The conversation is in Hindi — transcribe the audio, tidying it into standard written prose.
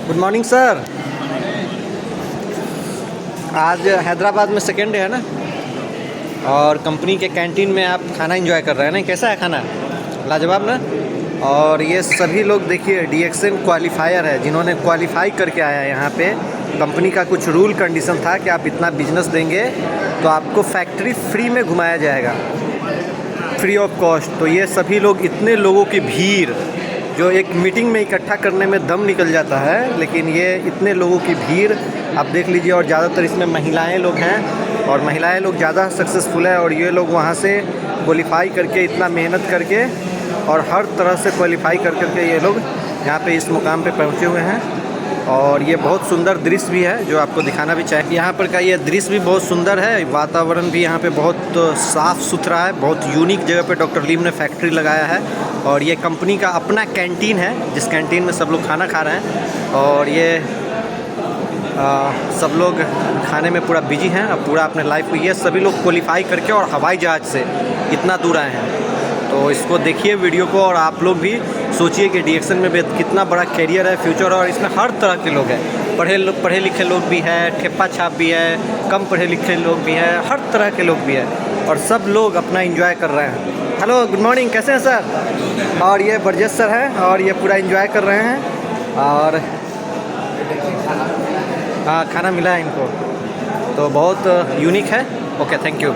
Good morning sir. आज हैदराबाद में सेकेंड डे है ना, और कंपनी के कैंटीन में आप खाना एंजॉय कर रहे हैं ना। कैसा है खाना? लाजवाब ना। और ये सभी लोग देखिए डीएक्सएन क्वालिफायर है, जिन्होंने क्वालिफाई करके आया है यहाँ पे। कंपनी का कुछ रूल कंडीशन था कि आप इतना बिजनेस देंगे तो आपको फैक्ट्री फ्री में घुमाया जाएगा, फ्री ऑफ कॉस्ट। तो ये सभी लोग, इतने लोगों की भीड़ जो एक मीटिंग में इकट्ठा करने में दम निकल जाता है, लेकिन ये इतने लोगों की भीड़ आप देख लीजिए। और ज़्यादातर इसमें महिलाएं लोग हैं, और महिलाएं लोग ज़्यादा सक्सेसफुल है। और ये लोग वहाँ से क्वालिफाई करके, इतना मेहनत करके और हर तरह से क्वालिफाई कर करके ये लोग यहाँ पे इस मुकाम पे पहुँचे हुए हैं। और ये बहुत सुंदर दृश्य भी है जो आपको दिखाना भी चाहिए। यहाँ पर का ये दृश्य भी बहुत सुंदर है, वातावरण भी यहाँ पे बहुत साफ़ सुथरा है। बहुत यूनिक जगह पे डॉक्टर लीम ने फैक्ट्री लगाया है। और ये कंपनी का अपना कैंटीन है, जिस कैंटीन में सब लोग खाना खा रहे हैं। और ये सब लोग खाने में पूरा बिजी हैं। अब पूरा अपने लाइफ को ये सभी लोग क्वालिफाई करके और हवाई जहाज़ से इतना दूर आए हैं। तो इसको देखिए वीडियो को, और आप लोग भी सोचिए कि डीएक्सएन में कितना बड़ा कैरियर है, फ्यूचर है। और इसमें हर तरह के लोग हैं, पढ़े लिखे लोग भी हैं, ठेपा छाप भी है, कम पढ़े लिखे लोग भी हैं, हर तरह के लोग भी हैं। और सब लोग अपना एंजॉय कर रहे हैं। हेलो, गुड मॉर्निंग, कैसे हैं सर? और ये बरजेश सर हैं, और ये पूरा एंजॉय कर रहे हैं। और हाँ, खाना मिला है इनको, तो बहुत यूनिक है। Okay, thank you.